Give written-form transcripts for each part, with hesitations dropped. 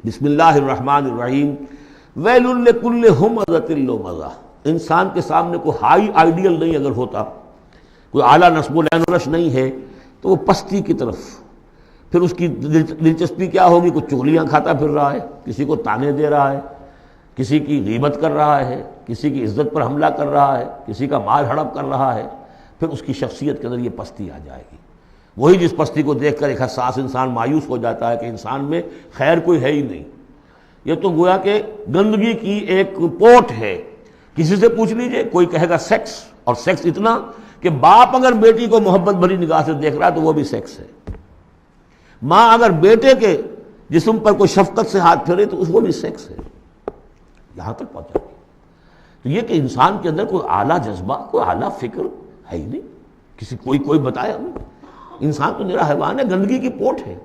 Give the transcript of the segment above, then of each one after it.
بسم اللہ الرحمن الرحیم۔ ویل لکل ہمزۃ لمزہ، انسان کے سامنے کوئی ہائی آئیڈیل نہیں اگر ہوتا، کوئی اعلیٰ نصب و لین و نش نہیں ہے، تو وہ پستی کی طرف پھر اس کی دلچسپی کیا ہوگی؟ کوئی چغلیاں کھاتا پھر رہا ہے، کسی کو تانے دے رہا ہے، کسی کی غیبت کر رہا ہے، کسی کی عزت پر حملہ کر رہا ہے، کسی کا مال ہڑپ کر رہا ہے، پھر اس کی شخصیت کے اندر یہ پستی آ جائے گی۔ وہی جس پستی کو دیکھ کر ایک حساس انسان مایوس ہو جاتا ہے کہ انسان میں خیر کوئی ہے ہی نہیں، یہ تو گویا کہ گندگی کی ایک پوٹ ہے۔ کسی سے پوچھ لیجئے، کوئی کہے گا سیکس، اور سیکس اتنا کہ باپ اگر بیٹی کو محبت بھری نگاہ سے دیکھ رہا ہے تو وہ بھی سیکس ہے، ماں اگر بیٹے کے جسم پر کوئی شفقت سے ہاتھ پھیرے تو وہ بھی سیکس ہے، یہاں تک پہنچا۔ تو یہ کہ انسان کے اندر کوئی اعلیٰ جذبہ، کوئی اعلیٰ فکر ہے ہی نہیں، کسی کوئی بتایا ہمیں۔ انسان تو میرا حیوان ہے، گندگی کی پوٹ ہے۔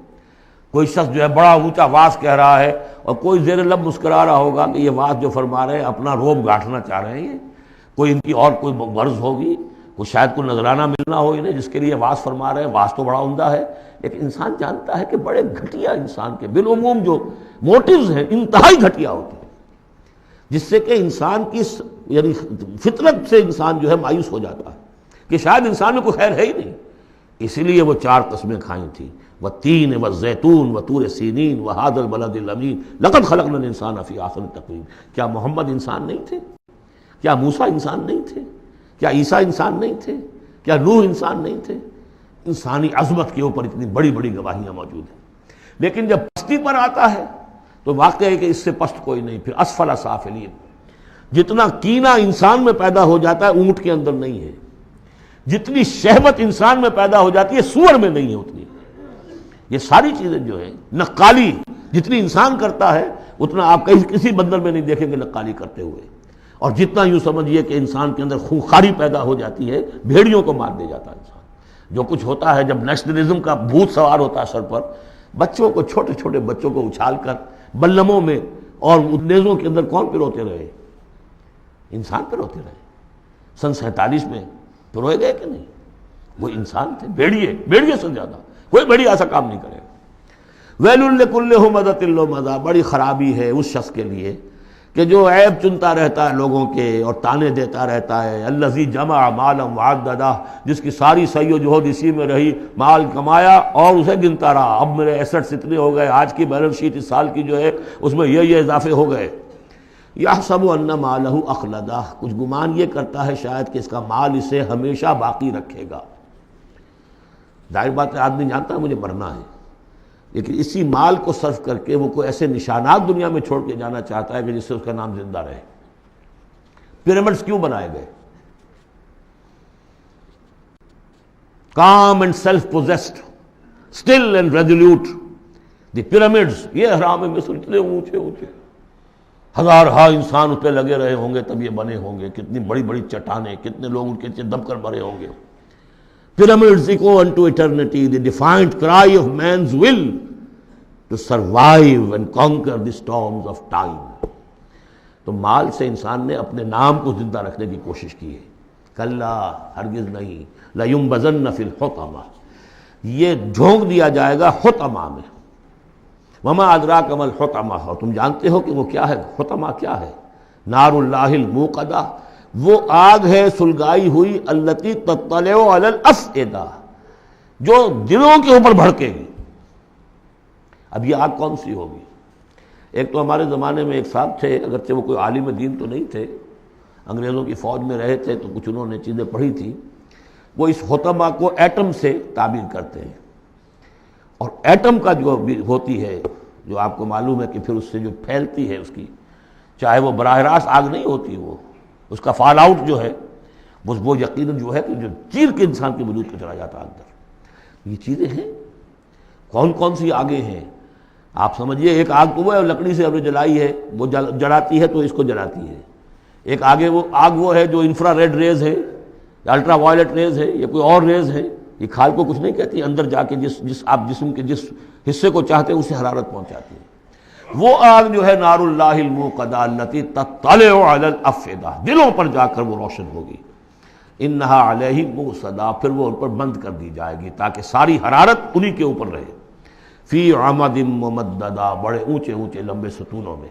کوئی شخص جو ہے بڑا اونچا واز کہہ رہا ہے اور کوئی زیر لب مسکرا رہا ہوگا کہ یہ واز جو فرما رہے ہیں اپنا روب گاٹھنا چاہ رہے ہیں، کوئی ان کی اور کوئی غرض ہوگی، وہ شاید کوئی نذرانہ ملنا ہو انہیں جس کے لیے واز فرما رہے ہیں۔ واز تو بڑا عمدہ ہے، لیکن انسان جانتا ہے کہ بڑے گھٹیا انسان کے بالعموم جو موٹیوز ہیں انتہائی گھٹیا ہوتے ہیں، جس سے کہ انسان کی یعنی فطرت سے انسان جو ہے مایوس ہو جاتا ہے کہ شاید انسان میں کوئی خیر ہے ہی نہیں۔ اسی لیے وہ 4 قسمیں کھائیں تھیں، والتین والزیتون وطور سینین وہذا البلد الامین لقد خلقنا الانسان فی احسن تقویم۔ کیا محمد انسان نہیں تھے؟ کیا موسیٰ انسان نہیں تھے؟ کیا عیسیٰ انسان نہیں تھے؟ کیا نوح انسان نہیں تھے؟ انسانی عظمت کے اوپر اتنی بڑی بڑی گواہیاں موجود ہیں، لیکن جب پستی پر آتا ہے تو واقع ہے کہ اس سے پست کوئی نہیں۔ پھر اسفل سافلین، جتنا کینہ انسان میں پیدا ہو جاتا ہے اونٹ کے اندر نہیں ہے، جتنی شہوت انسان میں پیدا ہو جاتی ہے سور میں نہیں ہے اتنی۔ یہ ساری چیزیں جو ہیں، نقالی جتنی انسان کرتا ہے اتنا آپ کسی بندر میں نہیں دیکھیں گے نقالی کرتے ہوئے، اور جتنا یوں سمجھیے کہ انسان کے اندر خونخواری پیدا ہو جاتی ہے، بھیڑیوں کو مار دے جاتا ہے انسان۔ جو کچھ ہوتا ہے جب نیشنلزم کا بھوت سوار ہوتا ہے سر پر، بچوں کو، چھوٹے چھوٹے بچوں کو اچھال کر بلموں میں اور نیزوں کے اندر کون پروتے رہے؟ انسان پروتے رہے۔ سن 47 میں پروئے گئے کہ نہیں؟ وہ انسان تھے، بھیڑیے سے زیادہ کوئی بھیڑیا ایسا کام نہیں کرے گا۔ ویل لکل ہمزۃ لمزہ، بڑی خرابی ہے اس شخص کے لیے کہ جو عیب چنتا رہتا ہے لوگوں کے اور تانے دیتا رہتا ہے۔ الذی جمع مالا وعددہ، جس کی ساری سعی و جہد اسی میں رہی، مال کمایا اور اسے گنتا رہا، اب میرے ایسٹس اتنے ہو گئے، آج کی بیلنس شیٹ اس سال کی جو ہے اس میں یہ اضافے ہو گئے۔ یحسب ان مالہ اخلدہ، کچھ گمان یہ کرتا ہے شاید کہ اس کا مال اسے ہمیشہ باقی رکھے گا۔ ظاہر بات ہے آدمی جانتا ہے مجھے مرنا ہے، لیکن اسی مال کو صرف کر کے وہ کوئی ایسے نشانات دنیا میں چھوڑ کے جانا چاہتا ہے کہ جس سے اس کا نام زندہ رہے۔ پیرامڈز کیوں بنائے گئے؟ calm and self-possessed, still and resolute. The pyramids، یہ اہرام مصر اتنے اونچے اونچے، ہزار انسان اس پہ لگے رہے ہوں گے تب یہ بنے ہوں گے، کتنی بڑی بڑی چٹانیں، کتنے لوگ ان کے نیچے دب کر مرے ہوں گے۔ Pyramids echo unto eternity, the defiant cry of man's will to survive and conquer the storms of time۔ تو مال سے انسان نے اپنے نام کو زندہ رکھنے کی کوشش کی ہے۔ کلا، ہرگز نہیں، لَيُنبَذَنَّ فِي الْحُطَمَةِ، یہ جھونک دیا جائے گا حطمہ میں۔ وَمَا أَدْرَاكَ مَا الْحُطَمَةُ، اور تم جانتے ہو کہ وہ کیا ہے؟ حطمہ کیا ہے؟ نار اللہ الموقدہ، وہ آگ ہے سلگائی ہوئی، التی تطلع علی الافئدہ، جو دلوں کے اوپر بھڑکے گی۔ اب یہ آگ کون سی ہوگی؟ ایک تو ہمارے زمانے میں ایک صاحب تھے، اگرچہ وہ کوئی عالم دین تو نہیں تھے، انگریزوں کی فوج میں رہے تھے تو کچھ انہوں نے چیزیں پڑھی تھیں، وہ اس حطمہ کو ایٹم سے تعبیر کرتے ہیں، اور ایٹم کا جو ہوتی ہے، جو آپ کو معلوم ہے کہ پھر اس سے جو پھیلتی ہے اس کی، چاہے وہ براہ راست آگ نہیں ہوتی، وہ اس کا فال آؤٹ جو ہے وہ یقیناً جو ہے کہ جو چیر کے انسان کے وجود کو چلا جاتا ہے اندر۔ یہ چیزیں ہیں، کون کون سی آگیں ہیں آپ سمجھیے۔ ایک آگ تو وہ ہے لکڑی سے ہم نے جلائی ہے، وہ جلاتی ہے تو اس کو جلاتی ہے۔ ایک آگ وہ ہے جو انفرا ریڈ ریز ہے، الٹرا وائلٹ ریز ہے، یا کوئی اور ریز ہے، یہ کھال کو کچھ نہیں کہتی، اندر جا کے آپ جسم کے جس حصے کو چاہتے ہیں اسے حرارت پہنچاتی ہے۔ وہ آگ جو ہے نار اللہ الموقدہ التی تطلع علی الافئدہ، دلوں پر جا کر وہ روشن ہوگی۔ انہا علیہم مؤصدہ، پھر وہ ان پر بند کر دی جائے گی تاکہ ساری حرارت انہی کے اوپر رہے۔ فی عمد ممددہ، بڑے اونچے اونچے لمبے ستونوں میں.